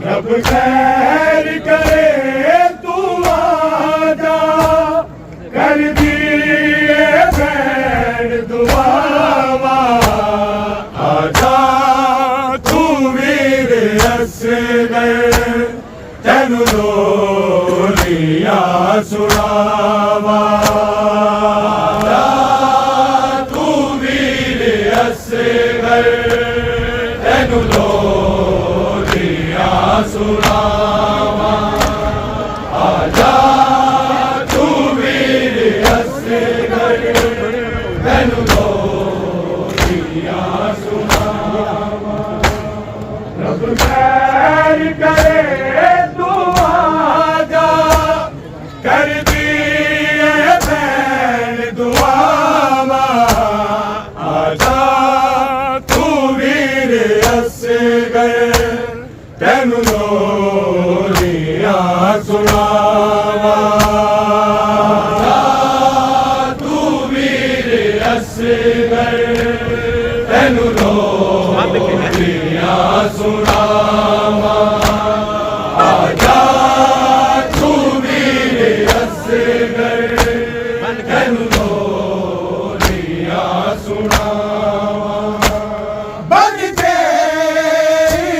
रब खैर करे तू आजा, कर दिए बैन दुआवा। आजा तू वीर असगर, तेनू लोरिया सुनावा। आजा तू वीर असगर, तेनू लोरिया सुनावा। आजा तू वीर असगर, तेनू लोरिया सुनावा। रब खैर करे तू आजा, कर दिए बैन दुआवा। आजा तू वीर असगर, तेनू लोरिया सुनावा। आजा तू वीर असगर, तेनू लोरिया सुनावा। आजा तू वीर असगर, तेनू लोरिया सुनावा। बन के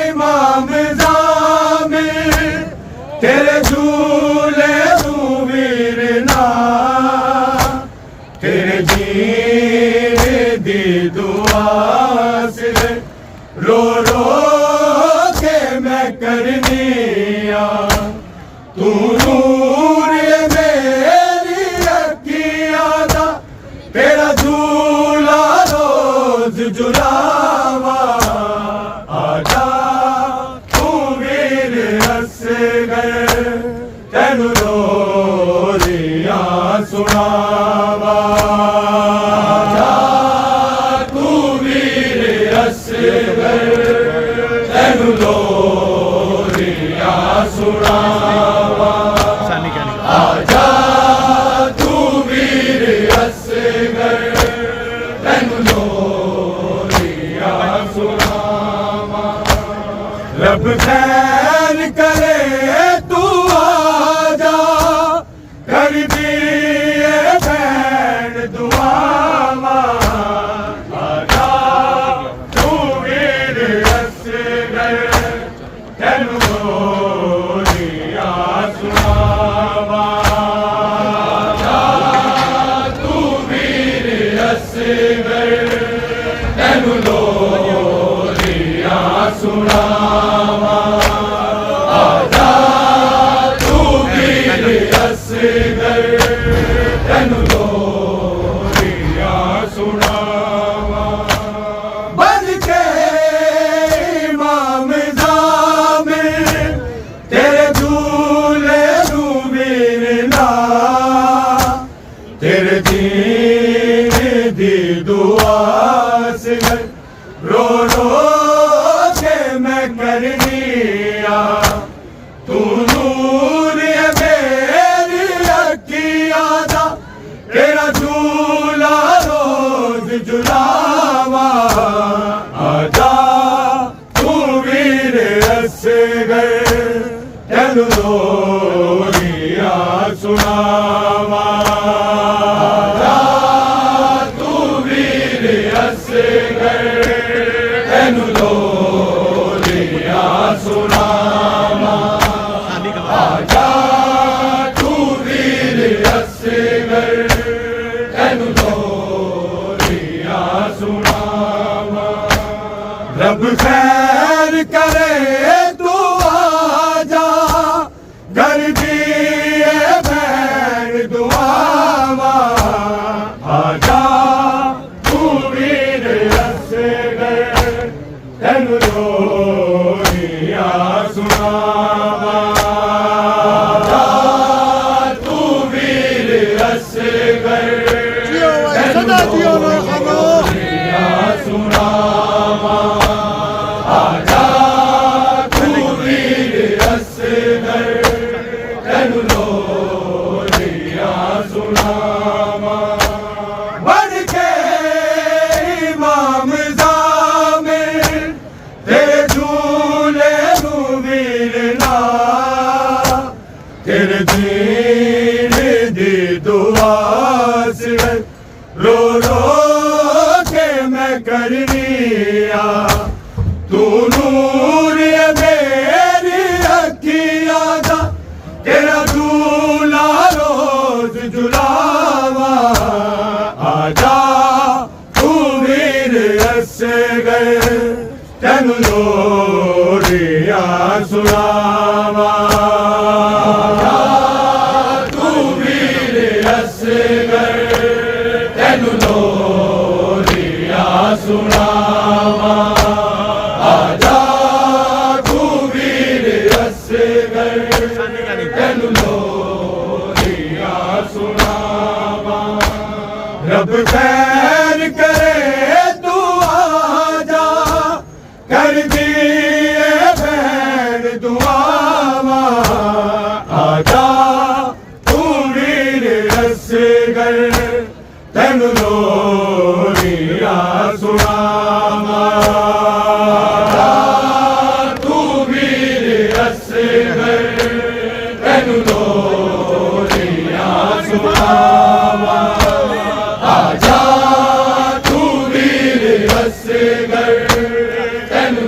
इमाम ज़ामिल, तेरे झूले तू वीर ना, तेरे जीने दी दुआ से रो रो तेनू लोरियां सुनावा। आजा तू वीर असगर तेनू लोरियां सुनावा। आजा तू वीर असगर तेनू लोरियां सुनावा। रब खैर करे तू आजा कर दिए भैन दुआवा। आजा तू वीर असगर तेनू लोरियां सुनावा। आजा तू वीर असगर तेनू लोरियां सुनावा। आजा तू वीर असगर तेनू लोरियां सुनावा। बन के इमाम ज़ामिर तेरे झूले नू वीरना तेरे दीन दी दुआ सिगर रो रो के मैं करनी आ। तू नूर है मेरी अखियां दा तेरा झूला रोज झुलावा। आजा तू वीर असगर तेनू लोरियां सुनावा। आजा तू वीर असगर तेनू लोरियां सुनावा। आजा तू वीर असगर तेनू लोरियां सुनावा। रब खैर करे तू आजा कर दिए भैन दुआवा। आजा तू वीर असगर तेनू लोरियां सुनावा। आजा तू वीर असगर तेनू लोरियां सुनावा। आजा तू वीर असगर तेनू लोरियां सुनावा। बन के इमाम ज़ामिर तेरे झूले नू वीरना तेरे दीन दी दुआ सिगर रो रो के मैं करनी आ। तू नूर है मेरी अखियां दा तेरा झूला रोज झुलावा। आजा तू वीर असगर तेनू लोरियां सुनावा। आजा तू वीर असगर तेनू लोरियां सुनावा। आजा तू वीर असगर तेनू लोरियां सुनावा। रब खैर करे तू आजा कर दिए भैन दुआवा। आजा तू वीर असगर तेनू लोरियां सुनावा। आजा तू वीर असगर तेनू लोरियां सुनावा। आजा तू वीर असगर तेनू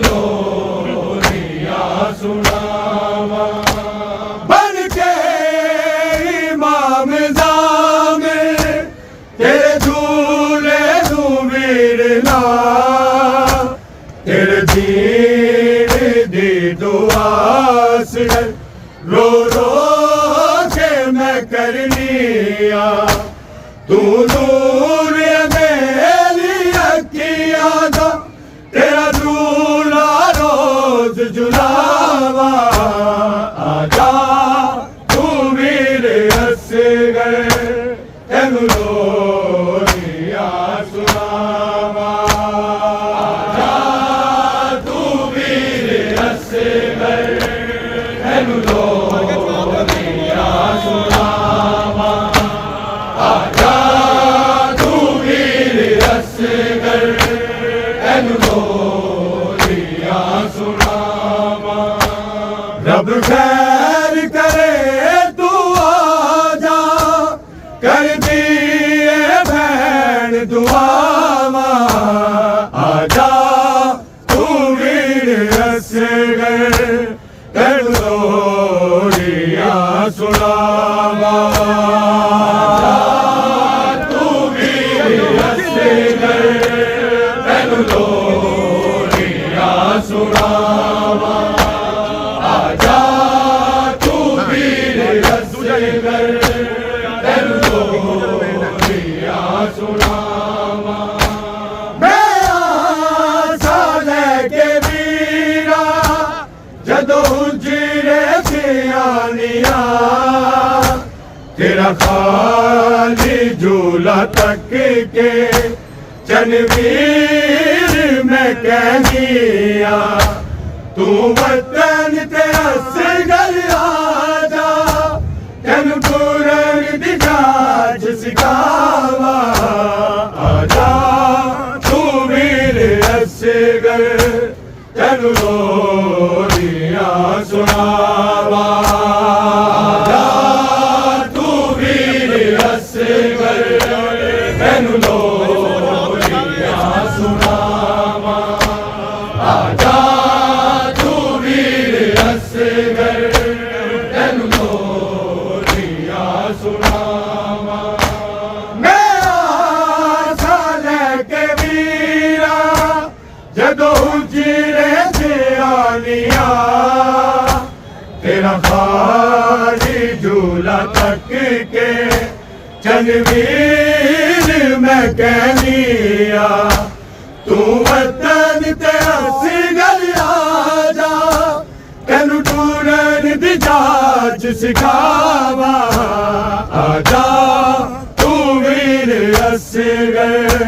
लोरियां सुनावा। बन के इमाम ज़ामिर तेरे झूले नू वीरना तेरे दीन दी दुआ सिगर रो रो के मैं करनी आ। तू नूर है मेरी अखियां दा तेरा झूला रोज झुलावा। आजा कर तेनू लोरियां सुनावा मैं आसा लेके वीरा जदों जीरे सियानिया तेरा खाली झूला तक के चनवीर मैं कहनिया तू वतन ते असगर आजा तेन पूरन दी जाच सिखावा आजा तू वीर असगर तेन लोरियां सुनावा आजा तू वीर असगर तेन लोरियां सुनावा आजा तू वीर असगर तेन लोरियां सुनावा मैं आसा लेके वीरा जदों जीरे सियानिया तेरा खाली झूला तक के चनवीर मैं कहनिया तू वतन ते असगर आजा तेनू टूरन दी जाच सिखावा आजा तू वीर असगर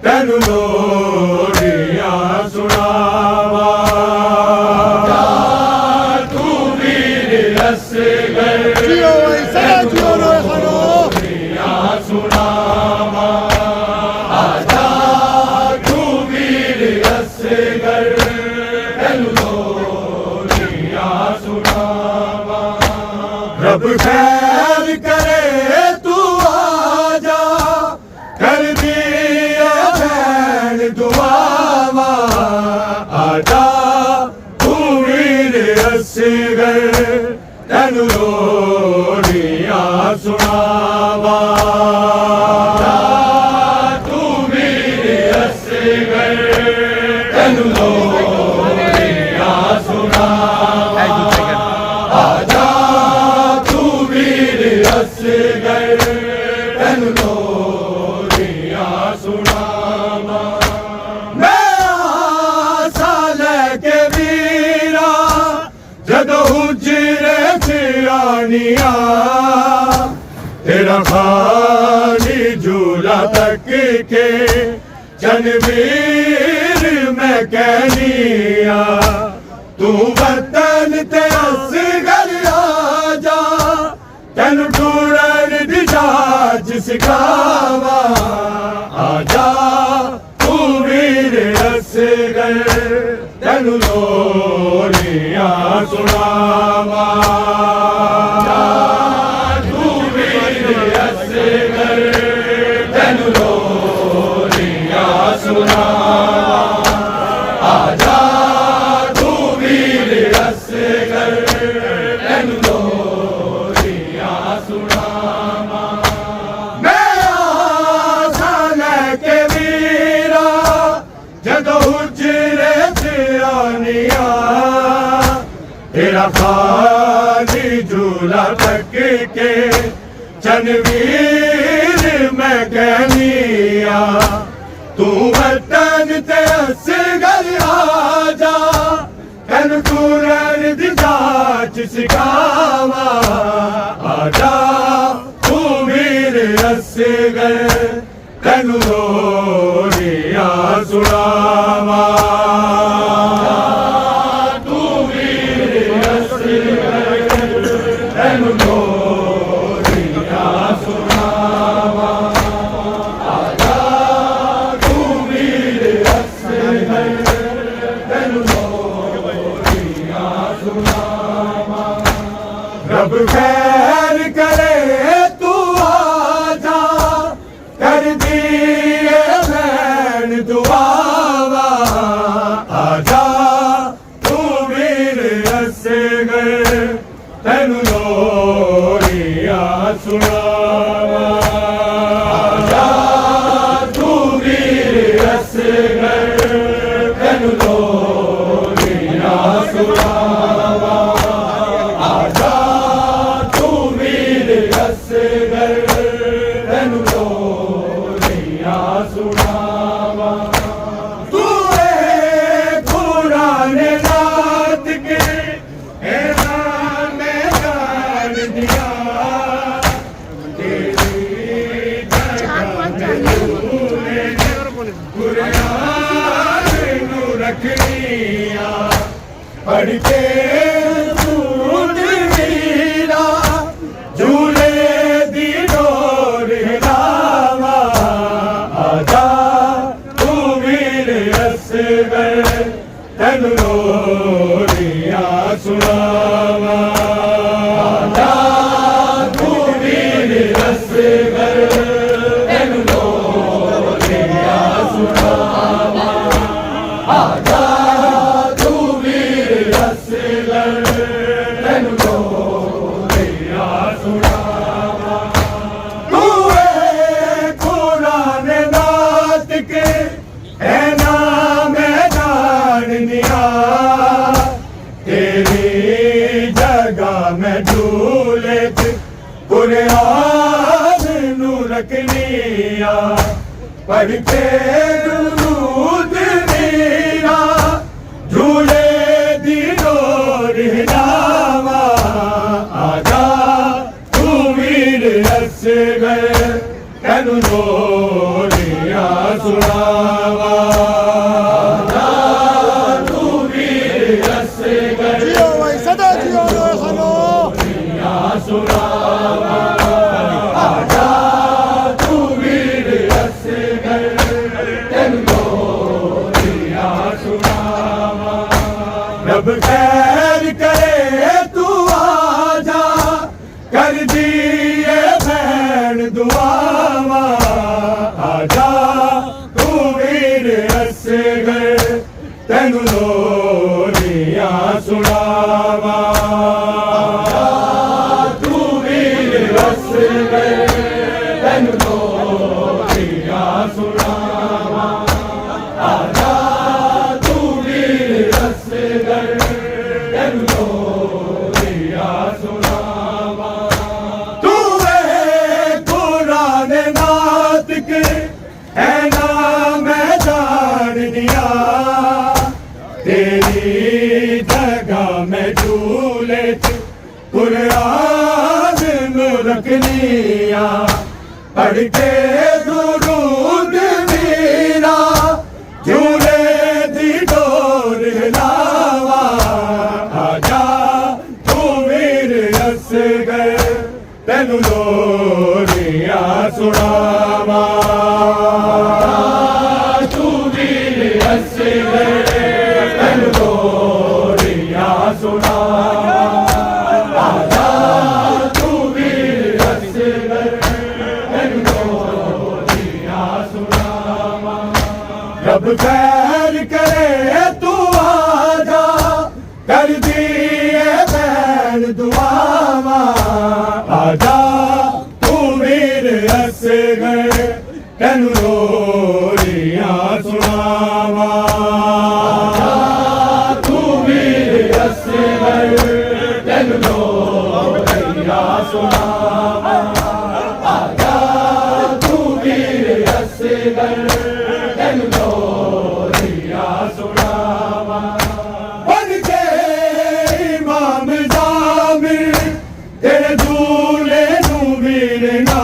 तेनू लोरियां सुनावा आजा तू वीर असगर तेनू लोरियां सुनावा आजा तू वीर असगर तेनू लोरियां सुनावा रब खैर करे तू आजा कर दिए भैन दुआवा आजा तू वीर असगर तेनू लोरियां सुनावा आजा तू वीर असगर तेनू लोरियां सुनावा आजा तू वीर असगर तेनू लोरियां सुनावा मैं आसा लेके वीरा जदों जीरे सियानिया तेरा खाली झूला तक के चनवीर मैं कहनिया तू वतन ते असगर आजा तेनू टूरन दी जाच सिखावा आजा तू वीर असगर तेनू लोरियां सुनावा आजा तू वीर असगर तेनू लोरियां सुनावा आजा तू वीर असगर तेनू लोरियां सुनावा मैं आसा लेके वीरा जदों जीरे सियानिया तेरा खाली झूला तक के चनवीर मैं कहनिया तू वतन ते असगर आजा तेनू टूरन दी जाच सिखावा आजा तू वीर असगर तेनू लोरियां सुनावा आजा तू वीर असगर तेनू लोरियां सुनावा आजा तू वीर असगर तेनू लोरियां सुनावा रब खैर करे तू आजा कर दिए भैन दुआवा आजा तू वीर असगर तेनू लोरियां सुनावा आजा तू वीर असगर तेनू लोरियां सुनावा आजा तू वीर पढ़ के दूध मीरा झूले दी डोर हिलावा आजा तू वीर असगर तन लोरियां सुनावा आजा तू वीर असगर तन लोरियां सुनावा आजा तू वीर असगर तन लोरियां सुनावा तू कुरान नात के है नाम जाननिया तेरी जगह में झूले कुरान नू रखनिया पढ़ के दूध मीरा झूले दी डोर हिलावा आजा तू वीर असगर तनु लोरियां सुनावा आजा तू वीर असगर जियो भाई सदा जियो खानो लोरियां सुनावा आजा तू वीर असगर तनु लोरियां सुनावा रब खैर करे तू आजा कर दिए बहन दुआवा आजा तू वीर असगर तनु लोरियां सुनावा तू वीर असगर तनु लोरियां सुनावा आजा तू वीर असगर तनु लोरियां सुनावा तू कुरान नात के है नाम जाननिया तेरी जगह में झूले कुरान नू रखनिया पढ़ के दुरूद मीरा झूले दी डोर हिलावा आजा तू वीर असगर तनु लोरियां सुनावा तू वीर असगर तनु लोरियां सुनावा आजा तू वीर असगर तनु लोरियां सुनावा रब खैर करे तू आजा कर दिए बहन दुआवा आजा तू वीर असगर तनु लोरियां सुनावा तू वीर असगर तनु लोरियां सुनावा आजा तू वीर असगर तनु लोरियां सुनावा बन के इमाम जामिर तेरे झूले नू वीरना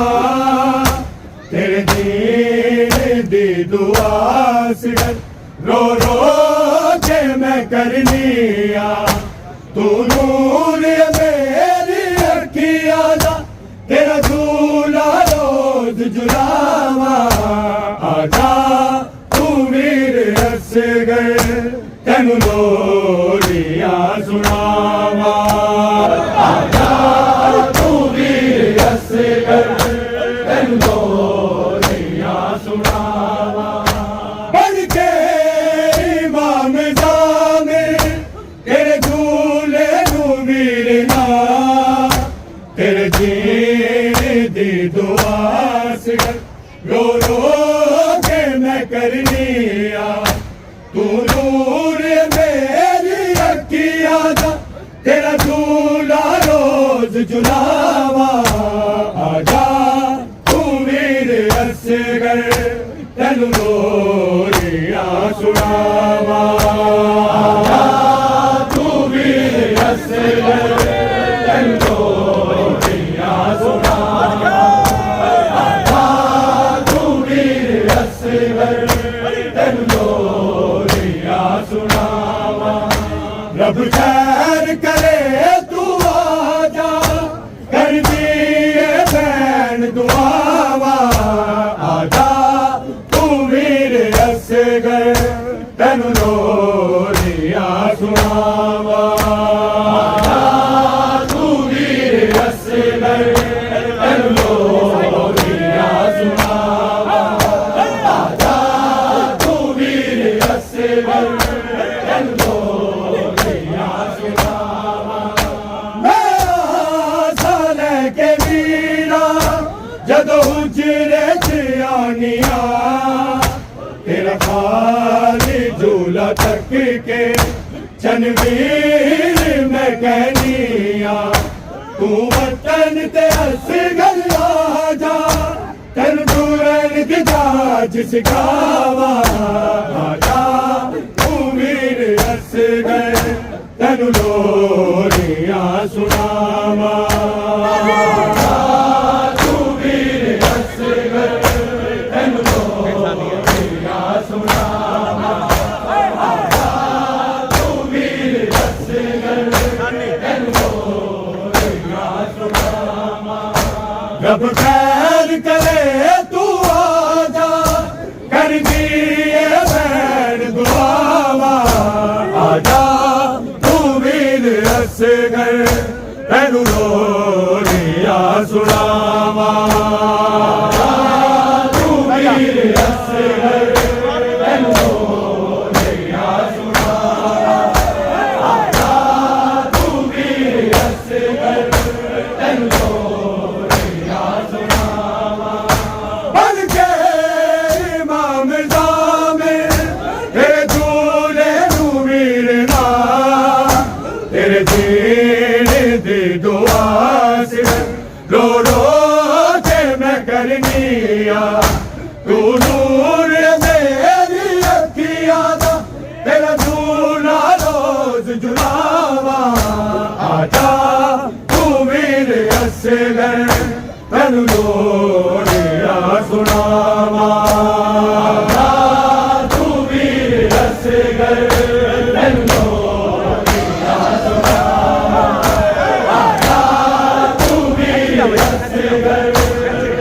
तेरे दीन दी दुआ सिर रो रो के मैं करनिया तू नूर मेरी अखियां दा तेरा झूला रोज झुलावा आजा तू वीर असगर तनु लोरियां सुनावा आजा तू वीर असगर तनु लोरियां सुनावा बन के इमाम जामिर तेरे झूले नू वीरना तेरे जीन दी दुआ सिर रो रो के मैं करनिया तू नूर मेरी अखियां दा तेरा झूला रोज झुलावा आजा तू वीर असगर तनु लोरियां सुनावा आजा तू वीर असगर तनु लोरियां सुनावा आजा तू वीर असगर तनु लोरियां सुनावा रब असगर तेनु लोरियां सुनावा आजा तू वीर असगर तेनु लोरियां सुनावा मैं साले के वीरा जदों हुजरे च आनिया तेरा खाली झूला तक के चनवीर मैं कहनिया तू वतन ते असगर आजा तेन दूरन की जाज सिखावा आजा तू वीर असगर तेनु लोरियां सुनावा तू वीर असगर तेनु लोरियां सुनावा रब खैर करे तू आजा कर दिए बैन दुआवा आजा तू वीर असगर तेनु लोरियां सुनावा तू वीर असगर तेनु लोरियां सुनावा आजा तू वीर असगर तेनु रो रो के मैं करनिया तू नूर मेरी अखियां दा तेरा झूला रोज झुलावा आजा तू वीर असगर तेनु लोरियां सुनावा तू वीर असगर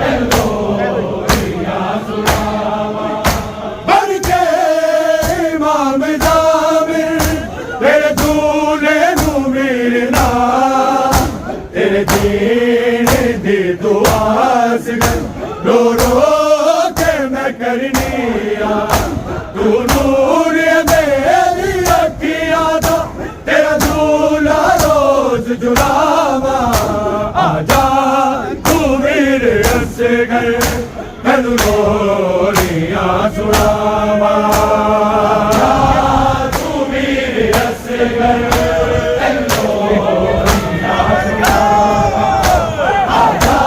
तेनु लोरियां सुनावा रो रो के मैं करनिया तू नूर मेरी अखियां दा तेरा झूला रोज झुलावा आजा तू वीर असगर तेनु लोरियां सुनावा तू वीर असगर तेनु लोरियां सुनावा आजा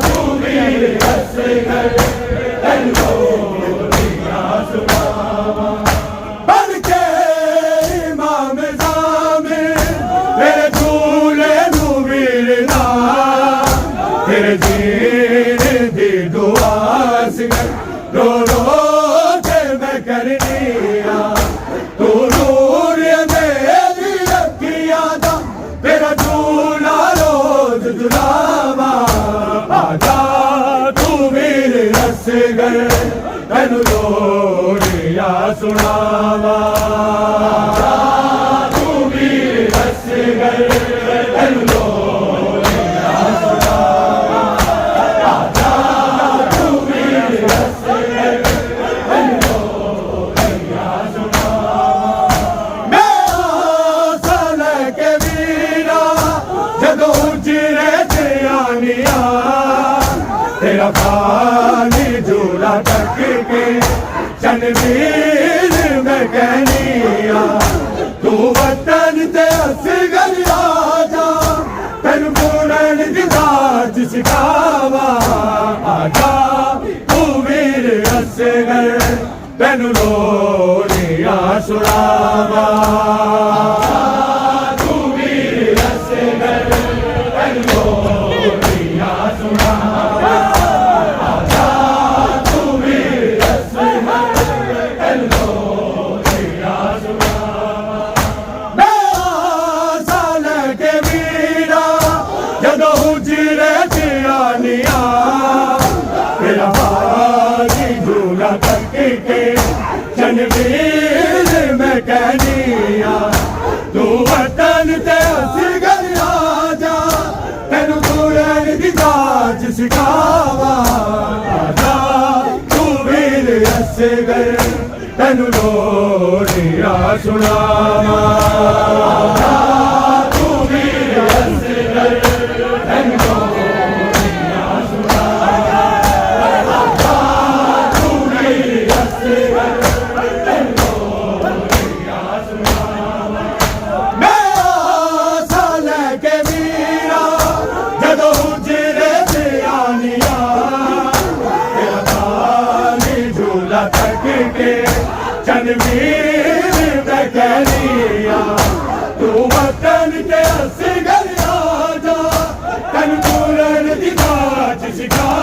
तू वीर असगर तेनु लोरियां सुनावा बन के इमाम ज़ामिर मेरे झूले नू वीरना तेरे जीने दी दुआ सिगर रो रो के मैं करनिया तू नूर मेरी अखियां दा तेरा झूला रोज झुलावा आजा तू वीर असगर तेनु लोरियां सुनावा तू वीर असगर तेनु लोरियां सुनावा आजा तू वीर असगर तेनु लोरियां सुनावा मैं साले के वीरा जदों हुजरे च आनिया तेरा खाली झूला तक के चनवीर मैं कहनिया तू वतन ते असगर आजा तेनु पूरन दी जाच सिखावा आजा तू वीर असगर तेनु लोरियां सुनावा तू वीर असगर तेनु लोरियां सुनावा चनवीर मैं कहनी जाच सिखावा आजा तू वीर असगर तैनू लोरिया सुनावा आजा तू वीर असगर तैनू लोरिया सुनावा आजा तू वीर असगर तैनू लोरिया सुनावा मैं आसा लेके वीरा जदों हुजरे ते आनिया तेरा तानी झूला तक के चनवीर बकरिया तू वतन ते असगर आजा तन पूरन दी जाच सिखा